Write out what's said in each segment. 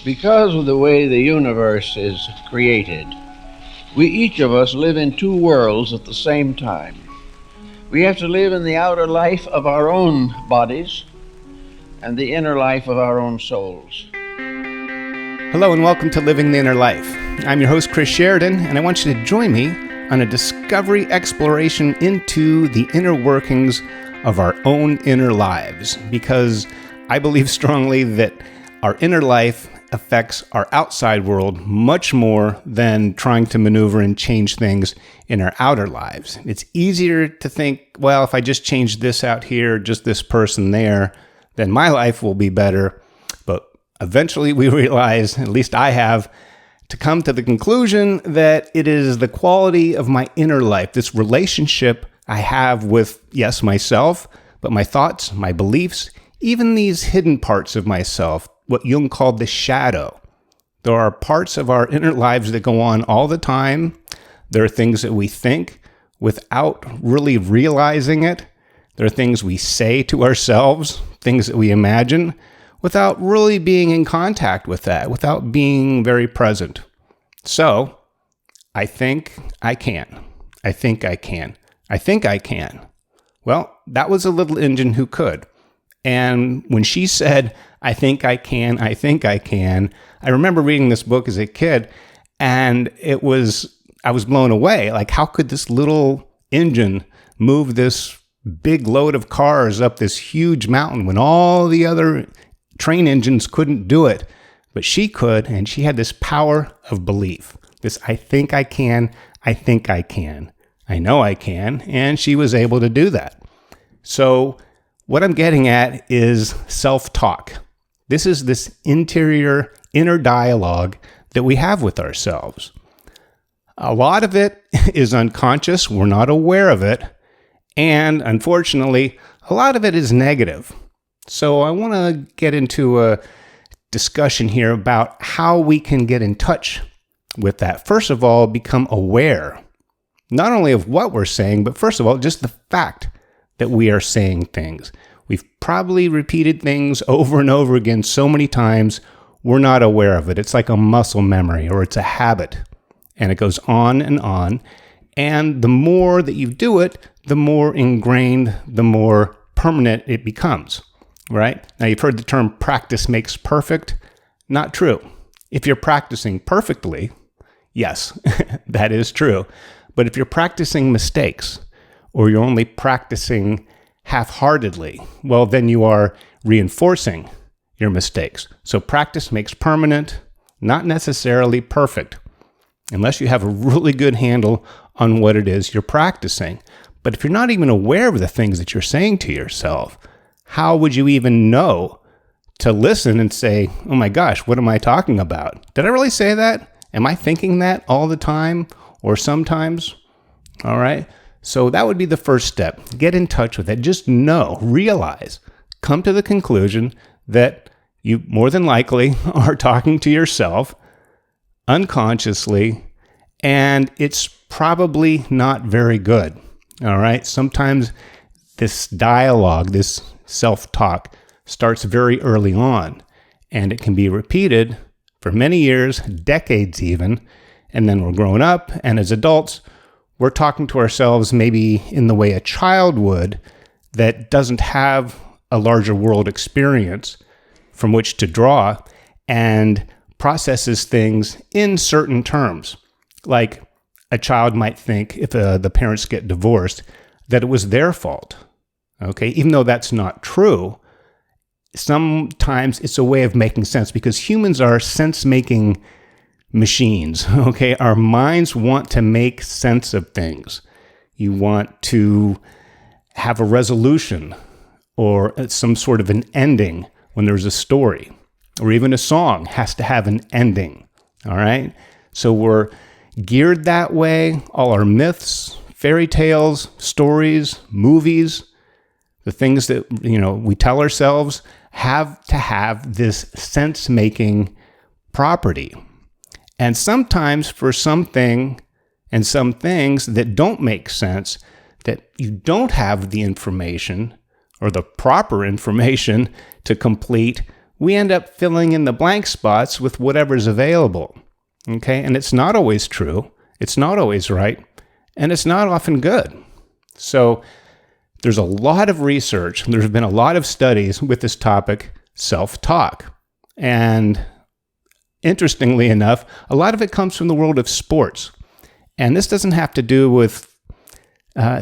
Because of the way the universe is created, we each of us live in two worlds at the same time. We have to live in the outer life of our own bodies and the inner life of our own souls. Hello and welcome to Living the Inner Life. I'm your host, Chris Sheridan, and I want you to join me on a discovery exploration into the inner workings of our own inner lives, because I believe strongly that our inner life affects our outside world much more than trying to maneuver and change things in our outer lives. It's easier to think, well, if I just change this out here, just this person there, then my life will be better. But eventually we realize, at least I have, to come to the conclusion that it is the quality of my inner life, this relationship I have with, yes, myself, but my thoughts, my beliefs, even these hidden parts of myself, what Jung called the shadow. There are parts of our inner lives that go on all the time. There are things that we think without really realizing it. There are things we say to ourselves, things that we imagine, without really being in contact with that, without being very present. So, I think I can. I think I can. I think I can. Well, that was a little engine who could. And when she said, I think I can, I think I can, I remember reading this book as a kid, and I was blown away. Like, how could this little engine move this big load of cars up this huge mountain when all the other train engines couldn't do it? But she could, and she had this power of belief. This, I think I can, I think I can, I know I can, and she was able to do that. So what I'm getting at is self-talk. This is this interior, inner dialogue that we have with ourselves. A lot of it is unconscious. We're not aware of it. And unfortunately, a lot of it is negative. So I want to get into a discussion here about how we can get in touch with that. First of all, become aware, not only of what we're saying, but first of all, just the fact that we are saying things. We've probably repeated things over and over again so many times, we're not aware of it. It's like a muscle memory, or it's a habit, and it goes on and on. And the more that you do it, the more ingrained, the more permanent it becomes, right? Now, you've heard the term practice makes perfect. Not true. If you're practicing perfectly, yes, that is true. But if you're practicing mistakes, or you're only practicing half-heartedly, well, then you are reinforcing your mistakes. So practice makes permanent, not necessarily perfect, unless you have a really good handle on what it is you're practicing. But if you're not even aware of the things that you're saying to yourself, how would you even know to listen and say, oh my gosh, what am I talking about? Did I really say that? Am I thinking that all the time or sometimes? All right. So that would be the first step. Get in touch with it. Just know, realize, come to the conclusion that you more than likely are talking to yourself unconsciously, and it's probably not very good. All right. Sometimes this dialogue, this self-talk starts very early on, and it can be repeated for many years, decades even, and then we're growing up, and as adults, we're talking to ourselves maybe in the way a child would that doesn't have a larger world experience from which to draw and processes things in certain terms. Like a child might think if the parents get divorced that it was their fault. Okay, even though that's not true, sometimes it's a way of making sense because humans are sense-making machines, okay? Our minds want to make sense of things. You want to have a resolution or some sort of an ending when there's a story, or even a song has to have an ending, all right? So we're geared that way. All our myths, fairy tales, stories, movies, the things that, we tell ourselves have to have this sense-making property. And sometimes for something and some things that don't make sense, that you don't have the information or the proper information to complete we end up filling in the blank spots with whatever's available. Okay, and it's not always true, it's not always right, and it's not often good. So there's a lot of research, there's been a lot of studies with this topic, self-talk. And interestingly enough, a lot of it comes from the world of sports. And this doesn't have to do with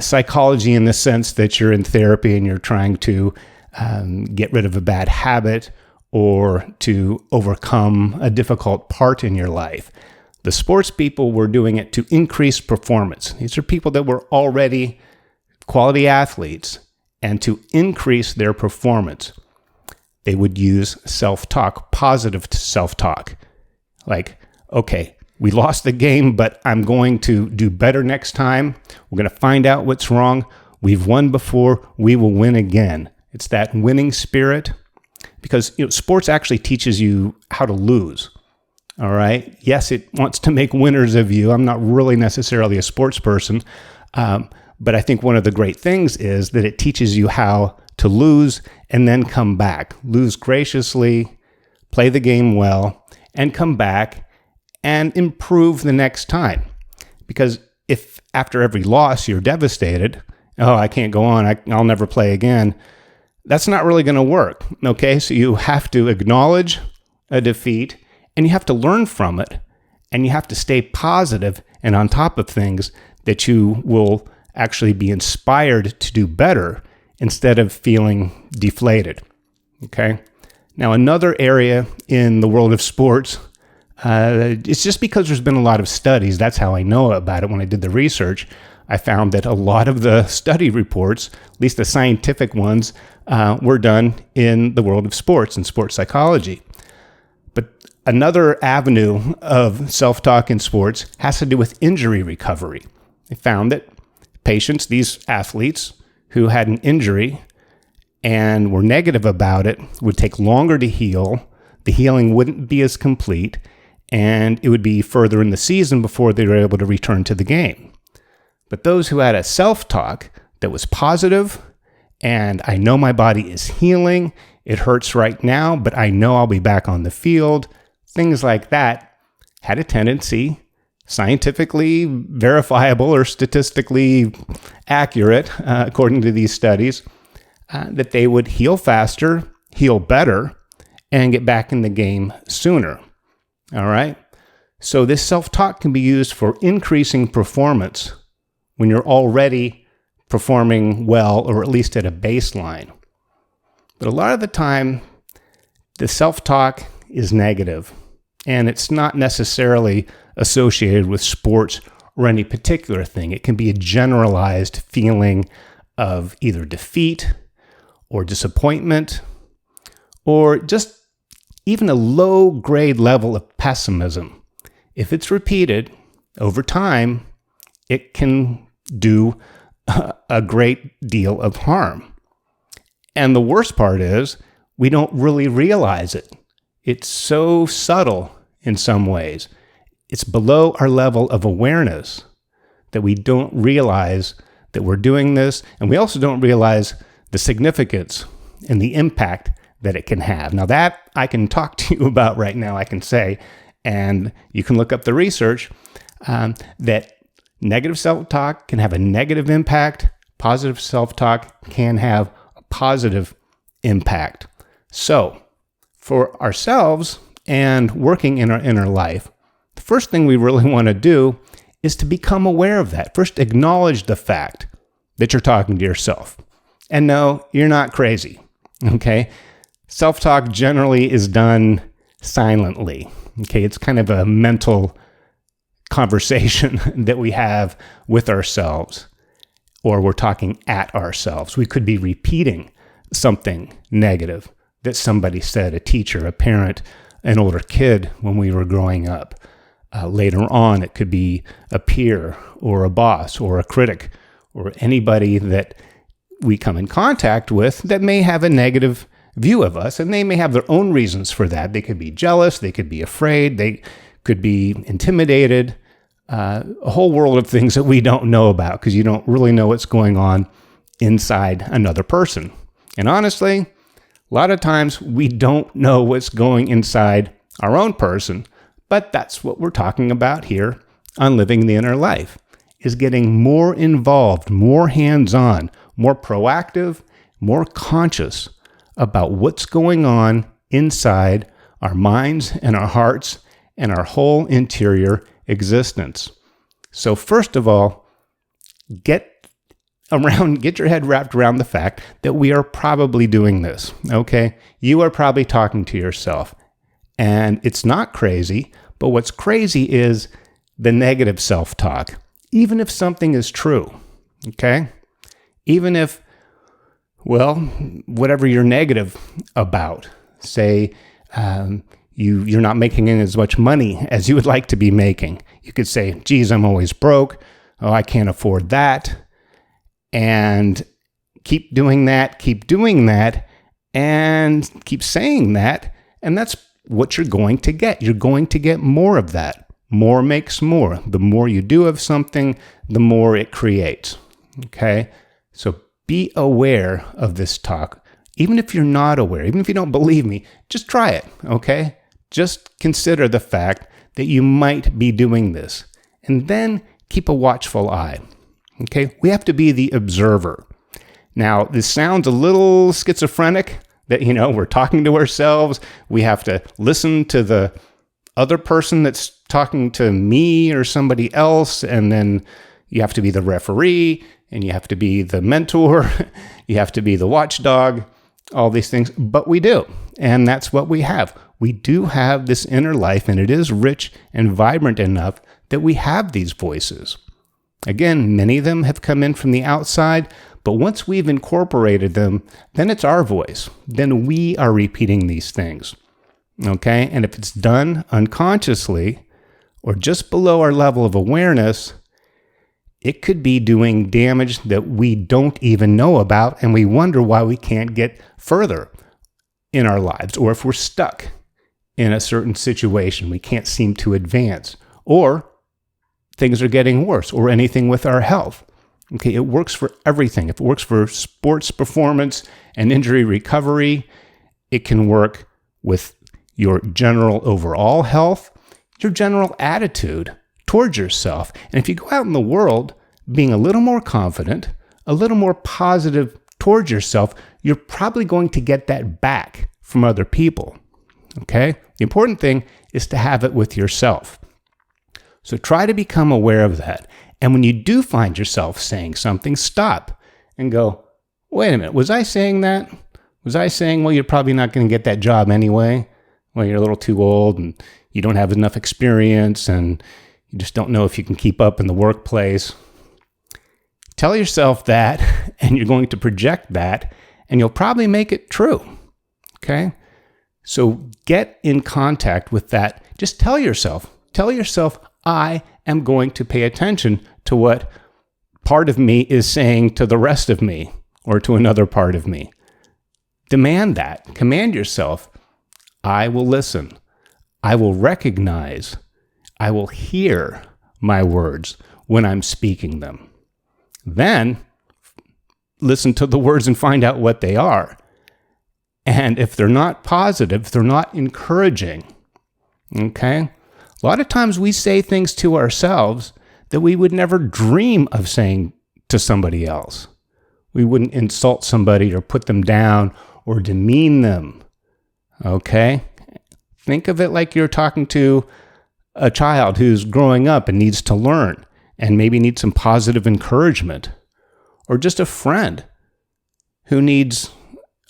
psychology in the sense that you're in therapy and you're trying to get rid of a bad habit or to overcome a difficult part in your life. The sports people were doing it to increase performance. These are people that were already quality athletes, and to increase their performance, they would use self-talk, positive self-talk. Like, okay, we lost the game, but I'm going to do better next time. We're going to find out what's wrong. We've won before. We will win again. It's that winning spirit. Because sports actually teaches you how to lose. All right. Yes, it wants to make winners of you. I'm not really necessarily a sports person, but I think one of the great things is that it teaches you how to lose and then come back. Lose graciously, play the game well, and come back and improve the next time. Because if after every loss you're devastated, oh, I can't go on, I'll never play again, that's not really going to work, okay? So you have to acknowledge a defeat, and you have to learn from it, and you have to stay positive and on top of things that you will actually be inspired to do better instead of feeling deflated, okay? Now, another area in the world of sports, it's just because there's been a lot of studies, that's how I know about it when I did the research. I found that a lot of the study reports, at least the scientific ones, were done in the world of sports and sports psychology. But another avenue of self-talk in sports has to do with injury recovery. They found that patients, these athletes who had an injury and were negative about it, would take longer to heal. The healing wouldn't be as complete, and it would be further in the season before they were able to return to the game. But those who had a self-talk that was positive, and I know my body is healing, it hurts right now, but I know I'll be back on the field, things like that, had a tendency, scientifically verifiable or statistically accurate, according to these studies, that they would heal faster, heal better, and get back in the game sooner. All right? So this self-talk can be used for increasing performance when you're already performing well, or at least at a baseline. But a lot of the time, the self-talk is negative, and it's not necessarily associated with sports or any particular thing. It can be a generalized feeling of either defeat or disappointment, or just even a low-grade level of pessimism. If it's repeated over time, it can do a great deal of harm. And the worst part is, we don't really realize it. It's so subtle in some ways. It's below our level of awareness that we don't realize that we're doing this, and we also don't realize the significance and the impact that it can have. Now that I can talk to you about right now, I can say, and you can look up the research, that negative self-talk can have a negative impact. Positive self-talk can have a positive impact. So, for ourselves and working in our inner life, the first thing we really want to do is to become aware of that. First, acknowledge the fact that you're talking to yourself. And no, you're not crazy, okay? Self-talk generally is done silently, okay? It's kind of a mental conversation that we have with ourselves, or we're talking at ourselves. We could be repeating something negative that somebody said, a teacher, a parent, an older kid when we were growing up. Later on, it could be a peer or a boss or a critic or anybody that we come in contact with that may have a negative view of us, and they may have their own reasons for that. They could be jealous, they could be afraid, they could be intimidated, a whole world of things that we don't know about because you don't really know what's going on inside another person. And honestly, A lot of times we don't know what's going inside our own person, but that's what we're talking about here on Living the Inner Life, is getting more involved, more hands-on, more proactive, more conscious about what's going on inside our minds and our hearts and our whole interior existence. So first of all, get your head wrapped around the fact that we are probably doing this, okay? You are probably talking to yourself, and it's not crazy, but what's crazy is the negative self-talk, even if something is true, okay? Even if, well, whatever you're negative about, say you're not making as much money as you would like to be making. You could say, geez, I'm always broke. Oh, I can't afford that. And keep doing that, and keep saying that. And that's what you're going to get. You're going to get more of that. More makes more. The more you do of something, the more it creates. Okay? So be aware of this talk. Even if you're not aware, even if you don't believe me, just try it, okay? Just consider the fact that you might be doing this. And then keep a watchful eye, okay? We have to be the observer. Now, this sounds a little schizophrenic that, we're talking to ourselves. We have to listen to the other person that's talking to me or somebody else, and then you have to be the referee, and you have to be the mentor, you have to be the watchdog, all these things, but we do, and that's what we have. We do have this inner life, and it is rich and vibrant enough that we have these voices. Again, many of them have come in from the outside, but once we've incorporated them, then it's our voice. Then we are repeating these things, okay? And if it's done unconsciously or just below our level of awareness, it could be doing damage that we don't even know about, and we wonder why we can't get further in our lives, or if we're stuck in a certain situation, we can't seem to advance, or things are getting worse, or anything with our health. Okay, it works for everything. If it works for sports performance and injury recovery, it can work with your general overall health, your general attitude towards yourself. And if you go out in the world being a little more confident, a little more positive towards yourself, you're probably going to get that back from other people. Okay? The important thing is to have it with yourself. So try to become aware of that. And when you do find yourself saying something, stop and go, wait a minute, was I saying that? Was I saying, well, you're probably not going to get that job anyway? Well, you're a little too old and you don't have enough experience and you just don't know if you can keep up in the workplace. Tell yourself that, and you're going to project that, and you'll probably make it true, okay? So get in contact with that. Just tell yourself, I am going to pay attention to what part of me is saying to the rest of me or to another part of me. Demand that. Command yourself, I will listen. I will recognize. I will hear my words when I'm speaking them. Then listen to the words and find out what they are. And if they're not positive, if they're not encouraging, okay? A lot of times we say things to ourselves that we would never dream of saying to somebody else. We wouldn't insult somebody or put them down or demean them, okay? Think of it like you're talking to a child who's growing up and needs to learn and maybe needs some positive encouragement, or just a friend who needs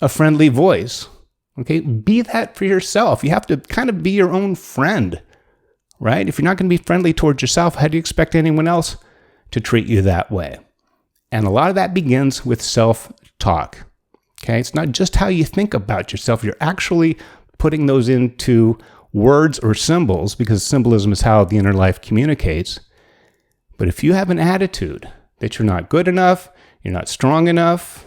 a friendly voice, okay? Be that for yourself. You have to kind of be your own friend, right? If you're not going to be friendly towards yourself, how do you expect anyone else to treat you that way? And a lot of that begins with self-talk, okay? It's not just how you think about yourself. You're actually putting those into words or symbols, because symbolism is how the inner life communicates. But if you have an attitude that you're not good enough, you're not strong enough,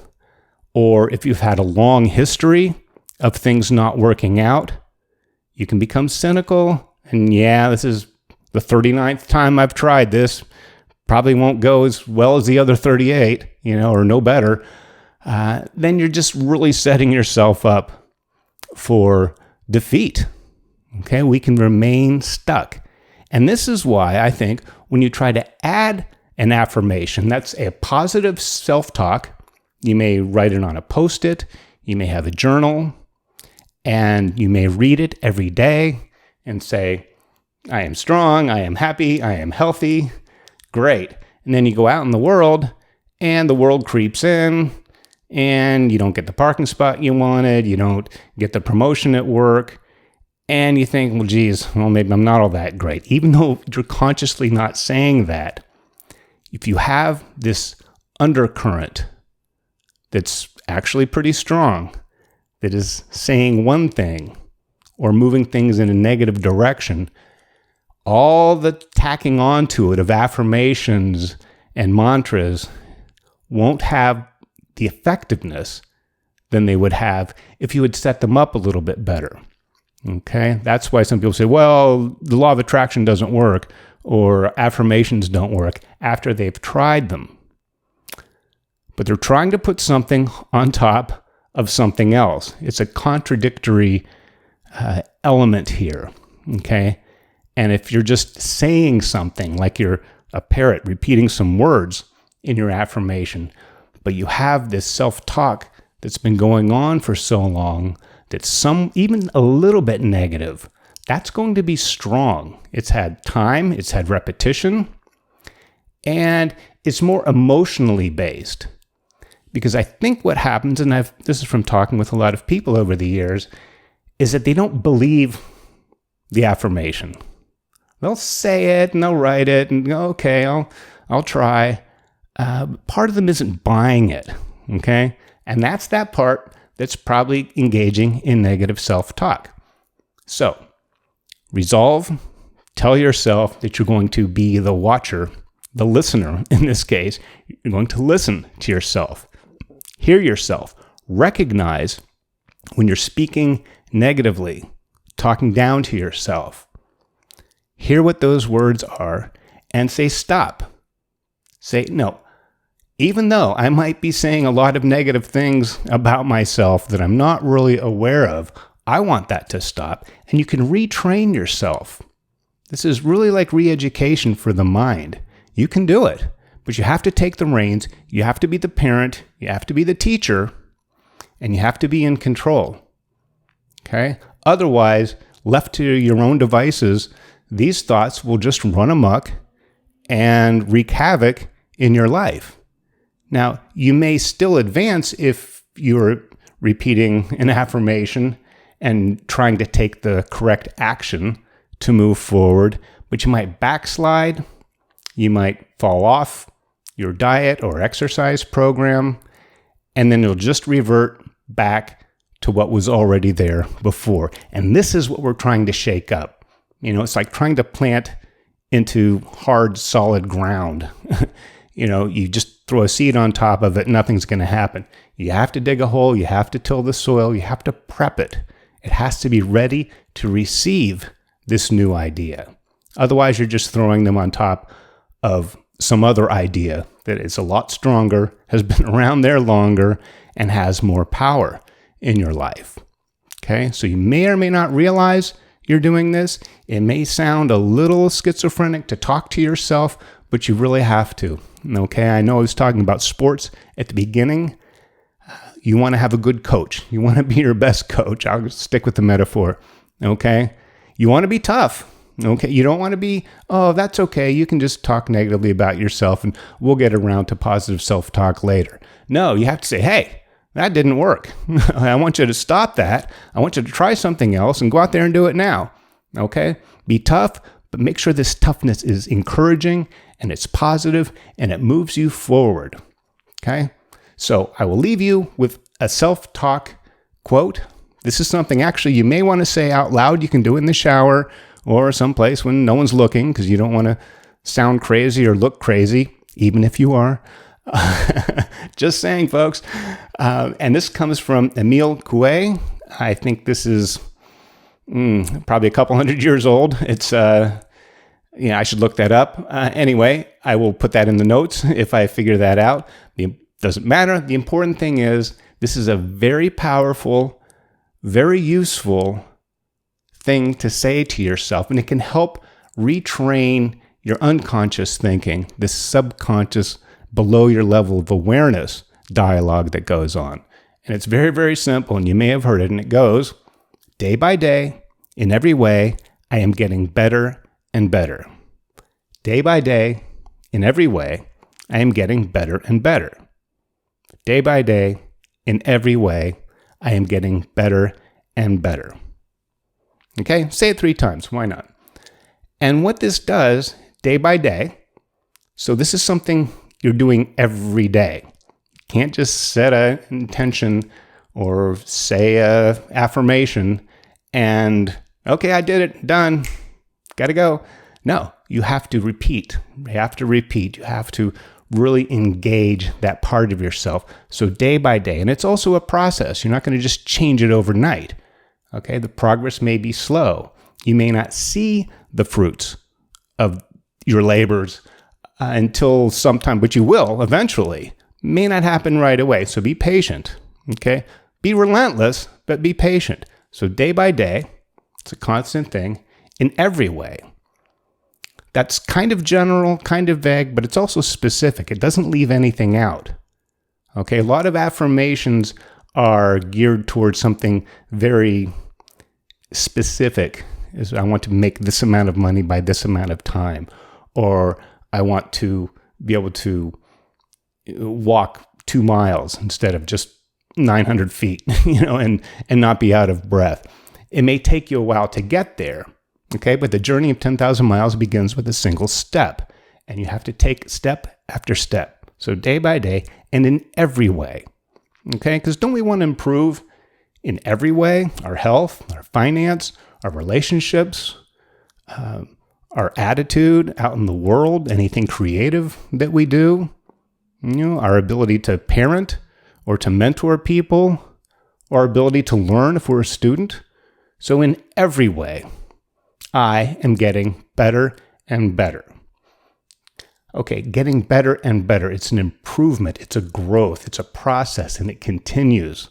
or if you've had a long history of things not working out, you can become cynical. And yeah, this is the 39th time I've tried this. Probably won't go as well as the other 38, or no better. Then you're just really setting yourself up for defeat. Okay, we can remain stuck. And this is why I think when you try to add an affirmation, that's a positive self-talk. You may write it on a Post-it, you may have a journal, and you may read it every day and say, I am strong, I am happy, I am healthy. Great. And then you go out in the world and the world creeps in and you don't get the parking spot you wanted, you don't get the promotion at work, and you think, well, geez, well, maybe I'm not all that great. Even though you're consciously not saying that, if you have this undercurrent that's actually pretty strong, that is saying one thing or moving things in a negative direction, all the tacking onto it of affirmations and mantras won't have the effectiveness than they would have if you had set them up a little bit better. Okay? That's why some people say, well, the law of attraction doesn't work or affirmations don't work after they've tried them. But they're trying to put something on top of something else. It's a contradictory element here. Okay? And if you're just saying something like you're a parrot repeating some words in your affirmation, but you have this self-talk that's been going on for so long that's even a little bit negative, that's going to be strong. It's had time, it's had repetition, and it's more emotionally based. Because I think what happens, and this is from talking with a lot of people over the years, is that they don't believe the affirmation. They'll say it and they'll write it and go, okay, I'll try. Part of them isn't buying it, okay? And that's that part that's probably engaging in negative self-talk. So, resolve, tell yourself that you're going to be the watcher, the listener in this case. You're going to listen to yourself, hear yourself, recognize when you're speaking negatively, talking down to yourself. Hear what those words are and say stop. Say no. Even though I might be saying a lot of negative things about myself that I'm not really aware of, I want that to stop. And you can retrain yourself. This is really like re-education for the mind. You can do it, but you have to take the reins. You have to be the parent. You have to be the teacher. And you have to be in control. Okay? Otherwise, left to your own devices, these thoughts will just run amok and wreak havoc in your life. Now, you may still advance if you're repeating an affirmation and trying to take the correct action to move forward, but you might backslide, you might fall off your diet or exercise program, and then you'll just revert back to what was already there before. And this is what we're trying to shake up. You know, it's like trying to plant into hard, solid ground. You just throw a seed on top of it, nothing's going to happen. You have to dig a hole, you have to till the soil, you have to prep it. It has to be ready to receive this new idea. Otherwise, you're just throwing them on top of some other idea that is a lot stronger, has been around there longer, and has more power in your life. Okay, so you may or may not realize you're doing this. It may sound a little schizophrenic to talk to yourself, but you really have to. Okay, I know I was talking about sports at the beginning. You want to have a good coach. You want to be your best coach. I'll stick with the metaphor. Okay, you want to be tough. Okay, you don't want to be, oh, that's okay. You can just talk negatively about yourself and we'll get around to positive self-talk later. No, you have to say, hey, that didn't work. I want you to stop that. I want you to try something else and go out there and do it now. Okay, be tough, but make sure this toughness is encouraging and it's positive and it moves you forward. Okay, so I will leave you with a self-talk quote. This is something actually you may want to say out loud. You can do it in the shower or someplace when no one's looking because you don't want to sound crazy or look crazy, even if you are. Just saying, folks. And this comes from Emile Coue. I think this is probably a couple hundred years old. It's, I should look that up. Anyway, I will put that in the notes if I figure that out. It doesn't matter. The important thing is this is a very powerful very useful thing to say to yourself, and it can help retrain your unconscious thinking, this subconscious, below your level of awareness dialogue that goes on. And it's very, very simple, and you may have heard it, and it goes, day by day, in every way, I am getting better and better. Day by day, in every way, I am getting better and better. Day by day, in every way, I am getting better and better. Okay, say it 3 times, why not? And what this does, day by day, so this is something you're doing every day. You can't just set an intention or say an affirmation and, okay, I did it, done, gotta go. No, you have to repeat. You have to repeat. You have to really engage that part of yourself. So day by day, and it's also a process. You're not going to just change it overnight. Okay, the progress may be slow. You may not see the fruits of your labors until sometime, but you will eventually. May not happen right away. So be patient. Okay, be relentless, but be patient. So day by day, it's a constant thing in every way. That's kind of general, kind of vague, but it's also specific. It doesn't leave anything out. Okay, a lot of affirmations are geared towards something very specific. Is I want to make this amount of money by this amount of time, or I want to be able to walk 2 miles instead of just 900 feet, and not be out of breath. It may take you a while to get there. Okay, but the journey of 10,000 miles begins with a single step, and you have to take step after step. So day by day and in every way. Okay, because don't we want to improve in every way? Our health, our finance, our relationships, our attitude out in the world, anything creative that we do, our ability to parent or to mentor people, our ability to learn if we're a student. So in every way, I am getting better and better. Okay, getting better and better. It's an improvement. It's a growth. It's a process, and it continues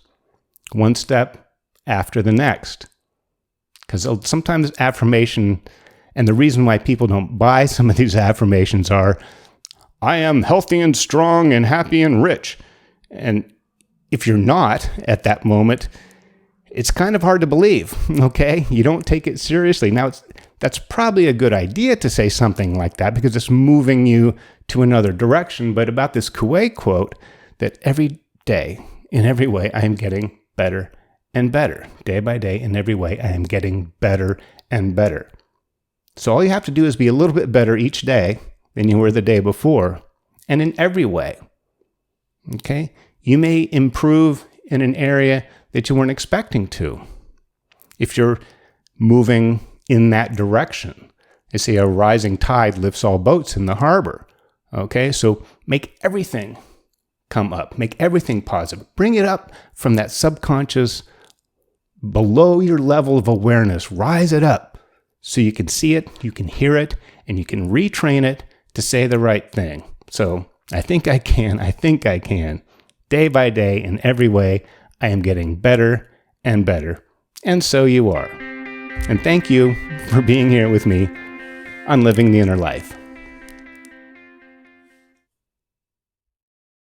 one step after the next. Because sometimes affirmation, and the reason why people don't buy some of these affirmations are, I am healthy and strong and happy and rich. And if you're not at that moment, it's kind of hard to believe, okay? You don't take it seriously. Now, that's probably a good idea to say something like that because it's moving you to another direction. But about this Coue quote, that every day, in every way, I am getting better and better. Day by day, in every way, I am getting better and better. So all you have to do is be a little bit better each day than you were the day before, and in every way, okay? You may improve in an area that you weren't expecting to. If you're moving in that direction, they say a rising tide lifts all boats in the harbor. Okay, so make everything come up, make everything positive. Bring it up from that subconscious, below your level of awareness. Rise it up so you can see it, you can hear it, and you can retrain it to say the right thing. So I think I can. Day by day, in every way, I am getting better and better. And so you are. And thank you for being here with me on Living the Inner Life.